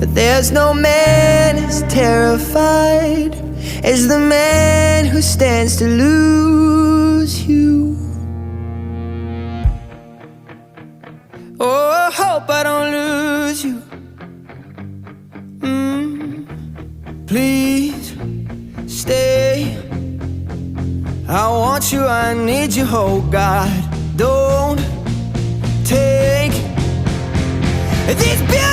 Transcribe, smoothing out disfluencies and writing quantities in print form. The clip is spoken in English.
But there's no man as terrified as the man who stands to lose you. Oh, I hope I don't lose you. Please stay. I want you, I need you, oh God. Don't take this beauty